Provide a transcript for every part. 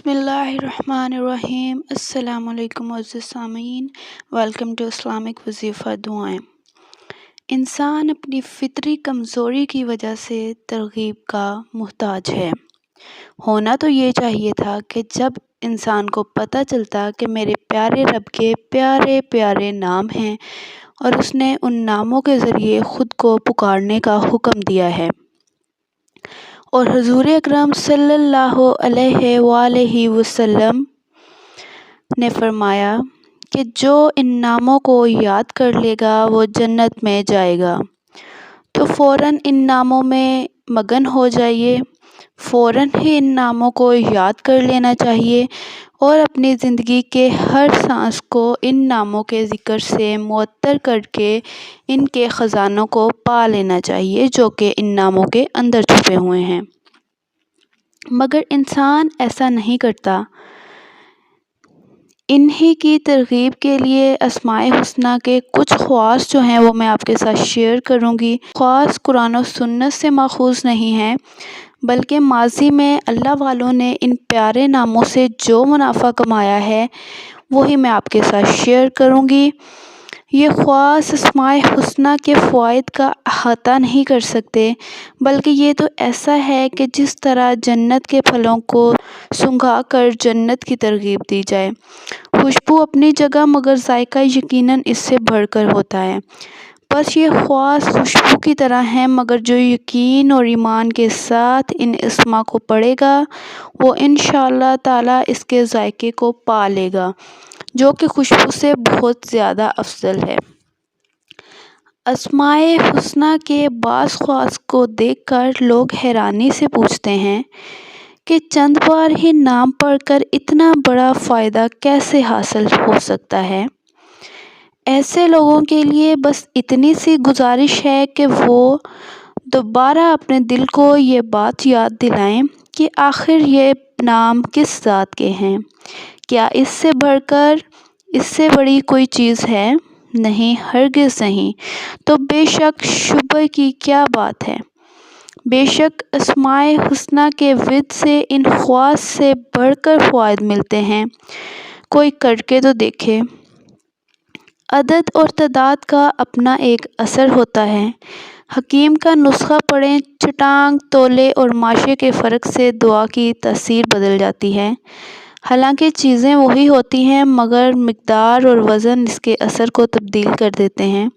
بسم اللہ الرحمن الرحیم۔ السلام علیکم معزز سامعین، ویلکم ٹو اسلامک وظیفہ دعائیں۔ انسان اپنی فطری کمزوری کی وجہ سے ترغیب کا محتاج ہے۔ ہونا تو یہ چاہیے تھا کہ جب انسان کو پتہ چلتا کہ میرے پیارے رب کے پیارے پیارے نام ہیں اور اس نے ان ناموں کے ذریعے خود کو پکارنے کا حکم دیا ہے، اور حضور اکرم صلی اللہ علیہ وآلہ وسلم نے فرمایا کہ جو ان ناموں کو یاد کر لے گا وہ جنت میں جائے گا، تو فوراً ان ناموں میں مگن ہو جائیے، فوراً ہی ان ناموں کو یاد کر لینا چاہیے اور اپنی زندگی کے ہر سانس کو ان ناموں کے ذکر سے معطر کر کے ان کے خزانوں کو پا لینا چاہیے جو کہ ان ناموں کے اندر چھپے ہوئے ہیں۔ مگر انسان ایسا نہیں کرتا۔ انہی کی ترغیب کے لیے اسماء الحسنی کے کچھ خواص جو ہیں وہ میں آپ کے ساتھ شیئر کروں گی۔ خواص قرآن و سنت سے ماخوذ نہیں ہیں، بلکہ ماضی میں اللہ والوں نے ان پیارے ناموں سے جو منافع کمایا ہے وہی میں آپ کے ساتھ شیئر کروں گی۔ یہ خواص اسماء الحسنی کے فوائد کا احاطہ نہیں کر سکتے، بلکہ یہ تو ایسا ہے کہ جس طرح جنت کے پھلوں کو سونگھا کر جنت کی ترغیب دی جائے۔ خوشبو اپنی جگہ مگر ذائقہ یقیناً اس سے بڑھ کر ہوتا ہے۔ بس یہ خواص خوشبو کی طرح ہیں، مگر جو یقین اور ایمان کے ساتھ ان اسماء کو پڑھے گا وہ انشاءاللہ تعالی اس کے ذائقے کو پا لے گا، جو کہ خوشبو سے بہت زیادہ افضل ہے۔ اسماء الحسنی کے بعض خواص کو دیکھ کر لوگ حیرانی سے پوچھتے ہیں کہ چند بار ہی نام پڑھ کر اتنا بڑا فائدہ کیسے حاصل ہو سکتا ہے؟ ایسے لوگوں کے لیے بس اتنی سی گزارش ہے کہ وہ دوبارہ اپنے دل کو یہ بات یاد دلائیں کہ آخر یہ نام کس ذات کے ہیں۔ کیا اس سے بڑھ کر، اس سے بڑی کوئی چیز ہے؟ نہیں، ہرگز نہیں۔ تو بے شک شبہ کی کیا بات ہے؟ بے شک اسماء الحسنی کے ورد سے ان خواص سے بڑھ کر فوائد ملتے ہیں، کوئی کر کے تو دیکھے۔ عدد اور تعداد کا اپنا ایک اثر ہوتا ہے۔ حکیم کا نسخہ پڑھیں، چٹانگ، تولے اور ماشے کے فرق سے دعا کی تاثیر بدل جاتی ہے۔ حالانکہ چیزیں وہی ہوتی ہیں مگر مقدار اور وزن اس کے اثر کو تبدیل کر دیتے ہیں۔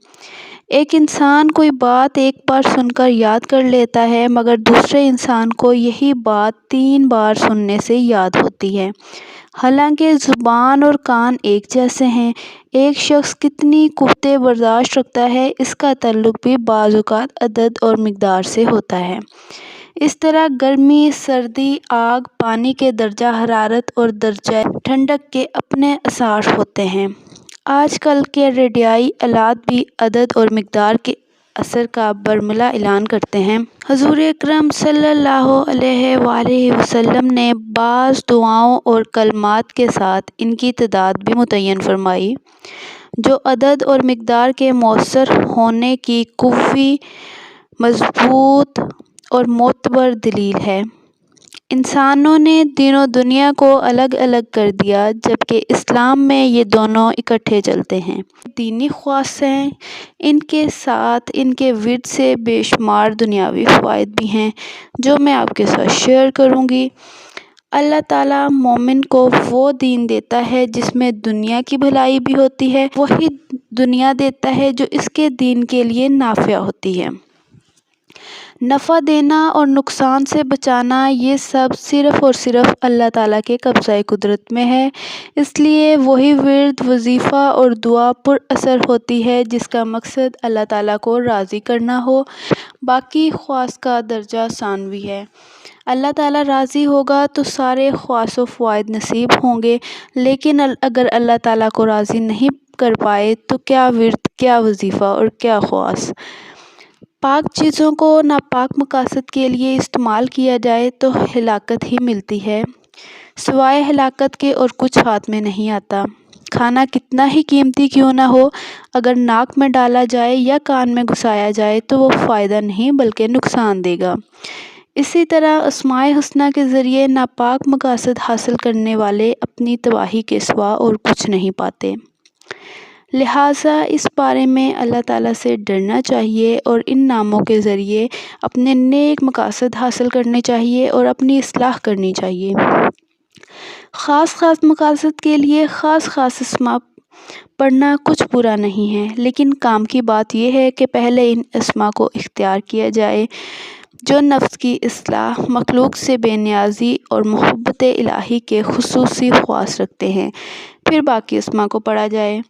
ایک انسان کوئی بات ایک بار سن کر یاد کر لیتا ہے مگر دوسرے انسان کو یہی بات 3 بار سننے سے یاد ہوتی ہے۔ حالانکہ زبان اور کان ایک جیسے ہیں، ایک شخص کتنی قوت برداشت رکھتا ہے اس کا تعلق بھی بعض اوقات عدد اور مقدار سے ہوتا ہے۔ اس طرح گرمی، سردی، آگ، پانی کے درجہ حرارت اور درجہ ٹھنڈک کے اپنے اثار ہوتے ہیں۔ آج کل کے ریڈیائی آلات بھی عدد اور مقدار کے اثر کا برملا اعلان کرتے ہیں۔ حضور اکرم صلی اللہ علیہ وآلہ وسلم نے بعض دعاؤں اور کلمات کے ساتھ ان کی تعداد بھی متعین فرمائی، جو عدد اور مقدار کے مؤثر ہونے کی قوی، مضبوط اور معتبر دلیل ہے۔ انسانوں نے دین و دنیا کو الگ الگ کر دیا جبکہ اسلام میں یہ دونوں اکٹھے چلتے ہیں۔ دینی خواص ہیں، ان کے ساتھ ان کے ورد سے بے شمار دنیاوی فوائد بھی ہیں جو میں آپ کے ساتھ شیئر کروں گی۔ اللہ تعالیٰ مومن کو وہ دین دیتا ہے جس میں دنیا کی بھلائی بھی ہوتی ہے، وہی دنیا دیتا ہے جو اس کے دین کے لیے نافع ہوتی ہے۔ نفع دینا اور نقصان سے بچانا یہ سب صرف اور صرف اللہ تعالیٰ کے قبضہ قدرت میں ہے، اس لیے وہی ورد، وظیفہ اور دعا پر اثر ہوتی ہے جس کا مقصد اللہ تعالیٰ کو راضی کرنا ہو۔ باقی خواص کا درجہ ثانوی ہے۔ اللہ تعالیٰ راضی ہوگا تو سارے خواص و فوائد نصیب ہوں گے، لیکن اگر اللہ تعالیٰ کو راضی نہیں کر پائے تو کیا ورد، کیا وظیفہ اور کیا خواص۔ پاک چیزوں کو ناپاک مقاصد کے لیے استعمال کیا جائے تو ہلاکت ہی ملتی ہے، سوائے ہلاکت کے اور کچھ ہاتھ میں نہیں آتا۔ کھانا کتنا ہی قیمتی کیوں نہ ہو، اگر ناک میں ڈالا جائے یا کان میں گھسایا جائے تو وہ فائدہ نہیں بلکہ نقصان دے گا۔ اسی طرح اسماء حسنہ کے ذریعے ناپاک مقاصد حاصل کرنے والے اپنی تباہی کے سوا اور کچھ نہیں پاتے۔ لہٰذا اس بارے میں اللہ تعالیٰ سے ڈرنا چاہیے اور ان ناموں کے ذریعے اپنے نیک مقاصد حاصل کرنے چاہیے اور اپنی اصلاح کرنی چاہیے۔ خاص مقاصد کے لیے خاص اسماء پڑھنا کچھ برا نہیں ہے، لیکن کام کی بات یہ ہے کہ پہلے ان اسماء کو اختیار کیا جائے جو نفس کی اصلاح، مخلوق سے بے نیازی اور محبت الہی کے خصوصی خواص رکھتے ہیں، پھر باقی اسماء کو پڑھا جائے۔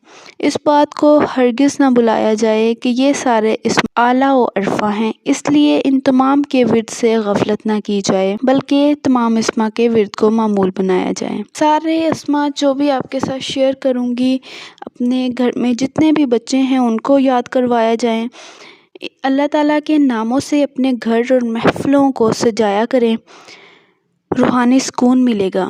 اس بات کو ہرگز نہ بھلایا جائے کہ یہ سارے اسم اعلیٰ و ارفع ہیں، اس لیے ان تمام کے ورد سے غفلت نہ کی جائے بلکہ تمام اسماء کے ورد کو معمول بنایا جائے۔ سارے اسماء جو بھی آپ کے ساتھ شیئر کروں گی، اپنے گھر میں جتنے بھی بچے ہیں ان کو یاد کروایا جائیں۔ اللہ تعالیٰ کے ناموں سے اپنے گھر اور محفلوں کو سجایا کریں، روحانی سکون ملے گا۔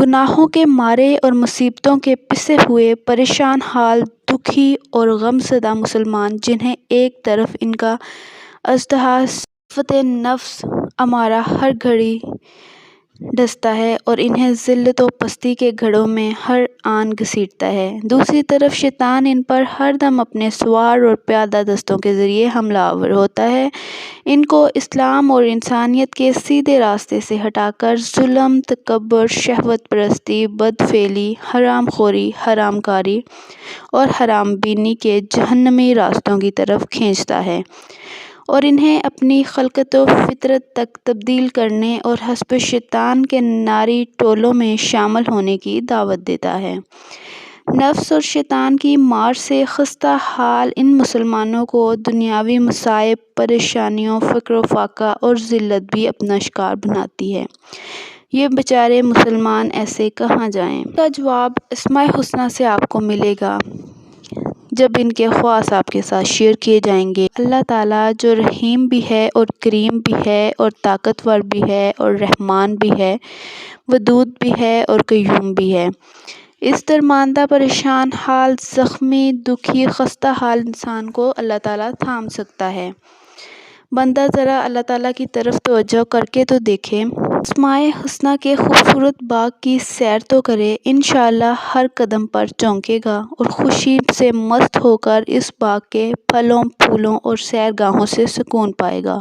گناہوں کے مارے اور مصیبتوں کے پسے ہوئے پریشان حال، دکھی اور غم زدہ مسلمان، جنہیں ایک طرف ان کا اژدہا شہوت نفس امارہ ہر گھڑی ڈستا ہے اور انہیں ذلت و پستی کے گڑھوں میں ہر آن گھسیٹتا ہے، دوسری طرف شیطان ان پر ہر دم اپنے سوار اور پیادہ دستوں کے ذریعے حملہ آور ہوتا ہے، ان کو اسلام اور انسانیت کے سیدھے راستے سے ہٹا کر ظلم، تکبر، شہوت پرستی، بدفعلی، حرام خوری، حرام کاری اور حرام بینی کے جہنمی راستوں کی طرف کھینچتا ہے اور انہیں اپنی خلقت و فطرت تک تبدیل کرنے اور حسب شیطان کے ناری ٹولوں میں شامل ہونے کی دعوت دیتا ہے۔ نفس اور شیطان کی مار سے خستہ حال ان مسلمانوں کو دنیاوی مصائب، پریشانیوں، فقر و فاقہ اور ذلت بھی اپنا شکار بناتی ہے۔ یہ بیچارے مسلمان ایسے کہاں جائیں؟ اس کا جواب اسماء حسنہ سے آپ کو ملے گا جب ان کے خواص آپ کے ساتھ شیئر کیے جائیں گے۔ اللہ تعالیٰ جو رحیم بھی ہے اور کریم بھی ہے اور طاقتور بھی ہے اور رحمان بھی ہے، ودود بھی ہے اور قیوم بھی ہے، اس درماندہ پریشان حال، زخمی، دکھی، خستہ حال انسان کو اللہ تعالیٰ تھام سکتا ہے۔ بندہ ذرا اللہ تعالیٰ کی طرف توجہ کر کے تو دیکھے، اسماء حسنہ کے خوبصورت باغ کی سیر تو کرے، انشاءاللہ ہر قدم پر چونکے گا اور خوشی سے مست ہو کر اس باغ کے پھلوں، پھولوں اور سیر گاہوں سے سکون پائے گا۔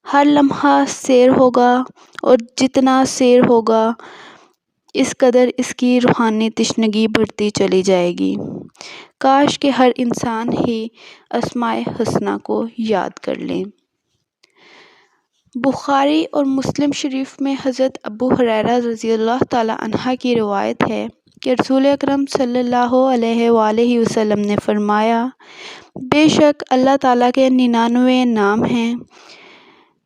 ہر لمحہ سیر ہوگا اور جتنا سیر ہوگا اس قدر اس کی روحانی تشنگی بڑھتی چلی جائے گی۔ کاش کہ ہر انسان ہی اسماء حسنہ کو یاد کر لیں۔ بخاری اور مسلم شریف میں حضرت ابو ہریرہ رضی اللہ تعالیٰ عنہ کی روایت ہے کہ رسول اکرم صلی اللہ علیہ وآلہ وسلم نے فرمایا، بے شک اللہ تعالیٰ کے 99 نام ہیں،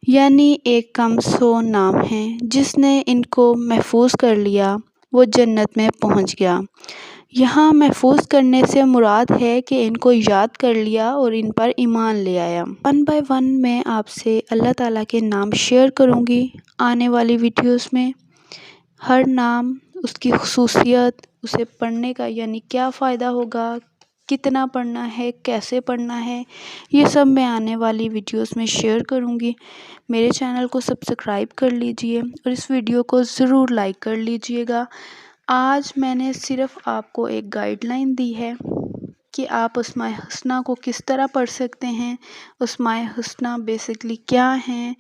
یعنی ایک کم 100 نام ہیں، جس نے ان کو محفوظ کر لیا وہ جنت میں پہنچ گیا۔ یہاں محفوظ کرنے سے مراد ہے کہ ان کو یاد کر لیا اور ان پر ایمان لے آیا۔ 1 by 1 میں آپ سے اللہ تعالیٰ کے نام شیئر کروں گی آنے والی ویڈیوز میں۔ ہر نام، اس کی خصوصیت، اسے پڑھنے کا یعنی کیا فائدہ ہوگا، کتنا پڑھنا ہے، کیسے پڑھنا ہے، یہ سب میں آنے والی ویڈیوز میں شیئر کروں گی۔ میرے چینل کو سبسکرائب کر لیجئے اور اس ویڈیو کو ضرور لائک کر لیجئے گا۔ آج میں نے صرف آپ کو ایک گائیڈ لائن دی ہے کہ آپ اسماء حسنہ کو کس طرح پڑھ سکتے ہیں، اسماء حسنہ بیسکلی کیا ہیں،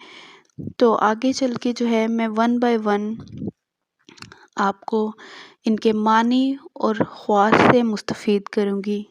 تو آگے چل کے جو ہے میں 1 by 1 آپ کو ان کے معنی اور خواص سے مستفید کروں گی۔